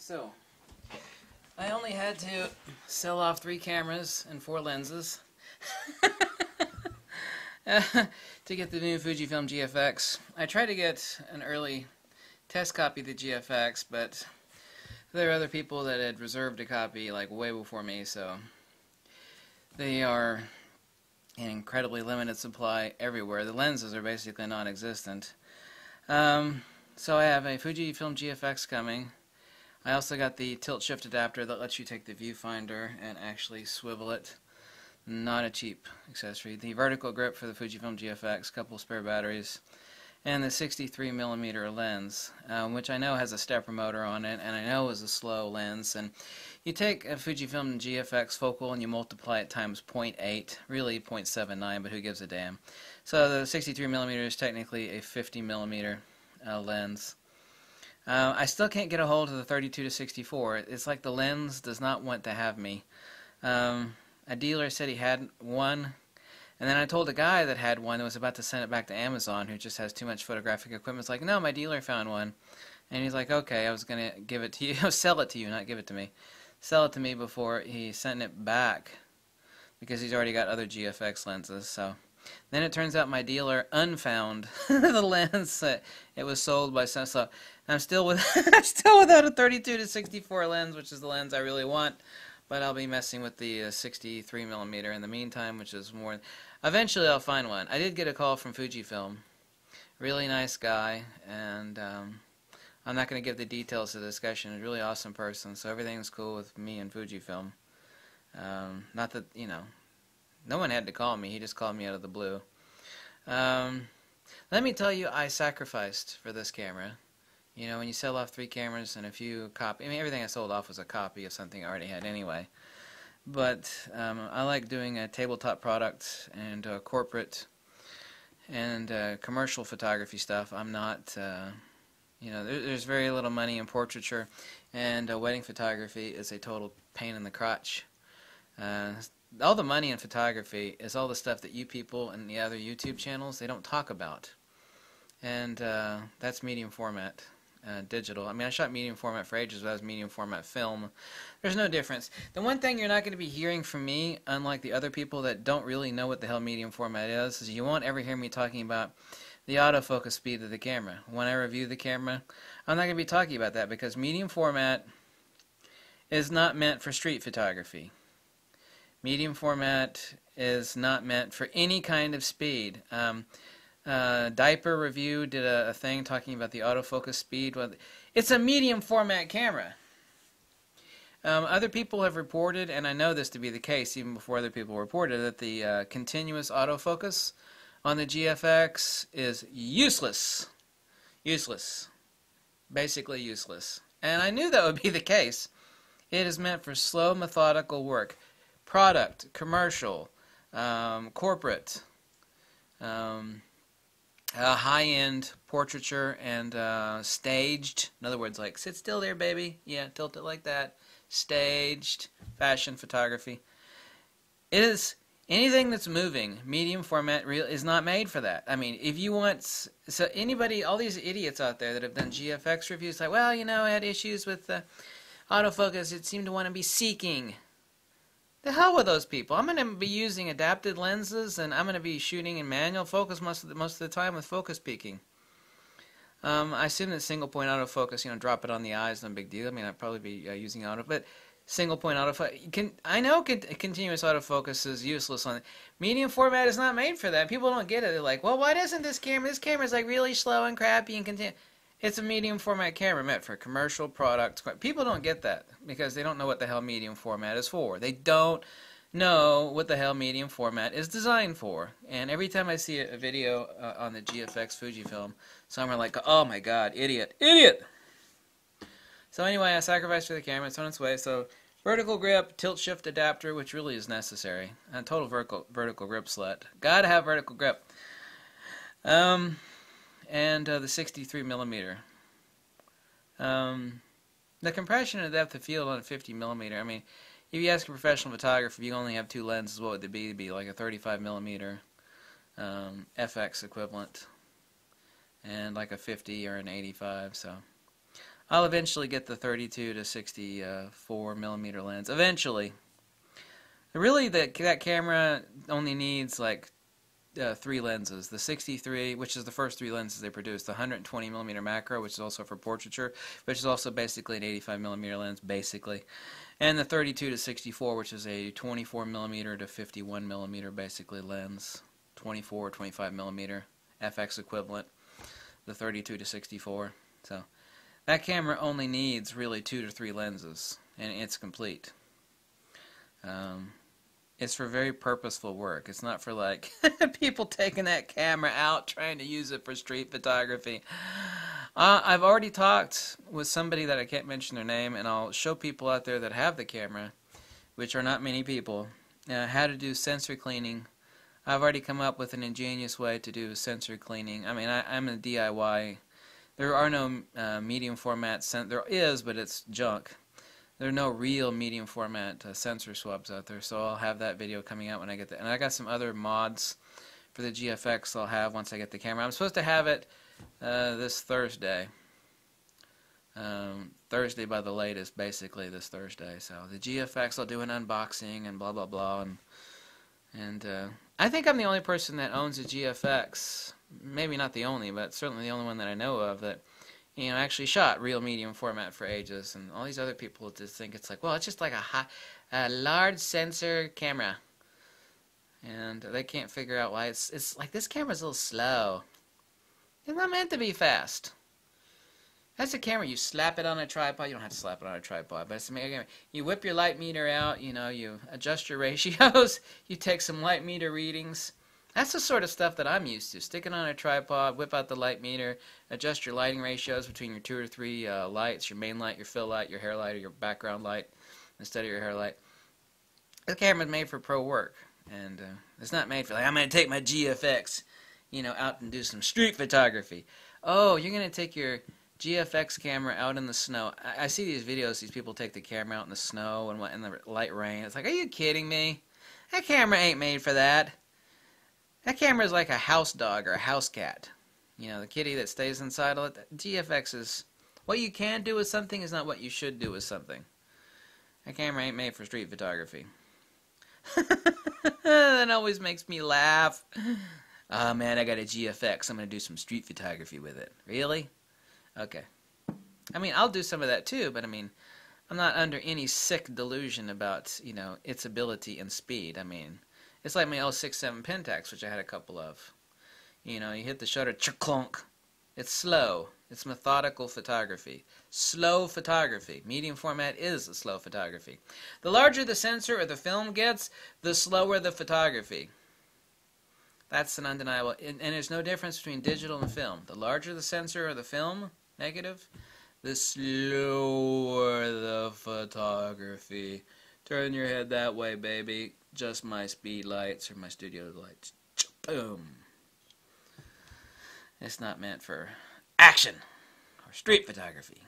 So, I only had to sell off 3 cameras and 4 lenses to get the new Fujifilm GFX. I tried to get an early test copy of the GFX, but there are other people that had reserved a copy like way before me, so they are in incredibly limited supply everywhere. The lenses are basically non-existent. So I have a Fujifilm GFX coming. I also got the tilt shift adapter that lets you take the viewfinder and actually swivel it. Not a cheap accessory. The vertical grip for the Fujifilm GFX, couple spare batteries, and the 63mm lens, which I know has a stepper motor on it, and I know is a slow lens. And you take a Fujifilm GFX focal and you multiply it times 0.8, really 0.79, but who gives a damn? So the 63mm is technically a 50mm lens. I still can't get a hold of the 32 to 64. It's like the lens does not want to have me. A dealer said he had one, and then I told a guy that had one that was about to send it back to Amazon, who just has too much photographic equipment. It's like, no, my dealer found one. And he's like, okay, I was going to give it to you. Sell it to you, not give it to me. Sell it to me before he sent it back, because he's already got other GFX lenses. So then it turns out my dealer unfound the lens. It was sold by some. So I'm still I'm still without a 32 to 64 lens, which is the lens I really want. But I'll be messing with the 63mm in the meantime, which is more. Eventually, I'll find one. I did get a call from Fujifilm. Really nice guy, and I'm not going to give the details of the discussion. He's a really awesome person, so everything's cool with me and Fujifilm. Not that, you know, no one had to call me. He just called me out of the blue. Let me tell you, I sacrificed for this camera. You know, when you sell off 3 cameras and a few copies, I mean, everything I sold off was a copy of something I already had anyway. But I like doing a tabletop product and corporate and commercial photography stuff. I'm not, you know, there's very little money in portraiture, and wedding photography is a total pain in the crotch. All the money in photography is all the stuff that you people and the other YouTube channels, they don't talk about. And that's medium format. Digital. I mean, I shot medium format for ages, but that was medium format film. There's no difference. The one thing you're not going to be hearing from me, unlike the other people that don't really know what the hell medium format is you won't ever hear me talking about the autofocus speed of the camera. When I review the camera, I'm not going to be talking about that, because medium format is not meant for street photography. Medium format is not meant for any kind of speed. Diaper Review did a thing talking about the autofocus speed. Well, it's a medium format camera. Other people have reported, and I know this to be the case even before other people reported, that the continuous autofocus on the GFX is useless. Useless. Basically useless. And I knew that would be the case. It is meant for slow, methodical work. Product, commercial, corporate, high-end portraiture, and staged. In other words, like, sit still there, baby. Yeah, tilt it like that. Staged fashion photography. It is anything that's moving. Medium format is not made for that. I mean, if you want, so anybody, all these idiots out there that have done GFX reviews, like, well, you know, I had issues with autofocus. It seemed to want to be seeking. The hell with those people. I'm going to be using adapted lenses, and I'm going to be shooting in manual focus most of the time with focus peaking. I assume that single point autofocus, you know, drop it on the eyes, no big deal. I mean, I'd probably be using auto, but single point autofocus. I know continuous autofocus is useless on it. Medium format is not made for that. People don't get it. They're like, well, why doesn't this camera? This camera is like really slow and crappy and continuous. It's a medium format camera meant for commercial products. People don't get that because they don't know what the hell medium format is for. They don't know what the hell medium format is designed for. And every time I see a video on the GFX Fujifilm, some are like, oh my god, idiot, idiot! So anyway, I sacrificed for the camera. It's on its way. So vertical grip, tilt shift adapter, which really is necessary. A total vertical grip slut. Gotta have vertical grip. And the 63mm. The compression and depth of field on a 50mm. I mean, if you ask a professional photographer, if you only have 2 lenses, what would they be? It'd be like a 35mm FX equivalent, and like a 50 or an 85. So I'll eventually get the 32 to 64 millimeter lens. Eventually. Really, that camera only needs like 3 lenses. The 63, which is the first 3 lenses they produced. The 120 millimeter macro, which is also for portraiture, which is also basically an 85 millimeter lens, basically. And the 32 to 64, which is a 24 millimeter to 51 millimeter, basically, lens. 24 or 25 millimeter FX equivalent. The 32 to 64. So that camera only needs really 2 to 3 lenses, and it's complete. It's for very purposeful work. It's not for like people taking that camera out trying to use it for street photography. I've already talked with somebody that I can't mention their name, and I'll show people out there that have the camera, which are not many people, how to do sensor cleaning. I've already come up with an ingenious way to do sensor cleaning. I mean, I'm a DIY. There are no medium format there is, but it's junk. There are no real medium format sensor swabs out there, so I'll have that video coming out when I get that. And I got some other mods for the GFX I'll have once I get the camera. I'm supposed to have it this Thursday. Thursday by the latest, basically this Thursday. So the GFX, I'll do an unboxing and blah blah blah. And I think I'm the only person that owns a GFX. Maybe not the only, but certainly the only one that I know of that, you know, actually shot real medium format for ages. And all these other people just think it's like, well, it's just like a large sensor camera, and they can't figure out why it's like this camera's a little slow. It's not meant to be fast. That's a camera. You slap it on a tripod. You don't have to slap it on a tripod, but it's a camera. You whip your light meter out. You know, you adjust your ratios. You take some light meter readings. That's the sort of stuff that I'm used to. Stick it on a tripod, whip out the light meter, adjust your lighting ratios between your 2 or 3 lights, your main light, your fill light, your hair light, or your background light instead of your hair light. The camera's made for pro work, and it's not made for, like, I'm going to take my GFX, you know, out and do some street photography. Oh, you're going to take your GFX camera out in the snow. I see these videos, these people take the camera out in the snow and in the light rain. It's like, are you kidding me? That camera ain't made for that. That camera is like a house dog or a house cat. You know, the kitty that stays inside of it. GFX is, what you can do with something is not what you should do with something. That camera ain't made for street photography. That always makes me laugh. Oh man, I got a GFX. I'm going to do some street photography with it. Really? Okay. I mean, I'll do some of that too, but I mean, I'm not under any sick delusion about, you know, its ability and speed. I mean, it's like my L67 Pentax, which I had a couple of. You know, you hit the shutter, clunk. It's slow. It's methodical photography. Slow photography. Medium format is slow photography. The larger the sensor or the film gets, the slower the photography. That's an undeniable. And there's no difference between digital and film. The larger the sensor or the film, negative, the slower the photography. Turn your head that way, baby. Just my speed lights or my studio lights. Boom. It's not meant for action or street photography.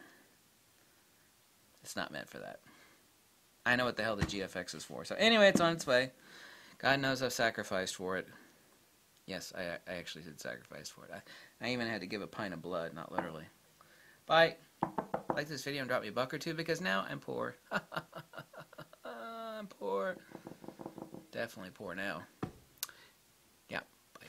It's not meant for that. I know what the hell the GFX is for. So anyway, it's on its way. God knows I've sacrificed for it. Yes, I actually did sacrifice for it. I even had to give a pint of blood, not literally. Bye. Like this video and drop me a buck or two, because now I'm poor. I'm poor. Definitely poor now. Yeah. Bye.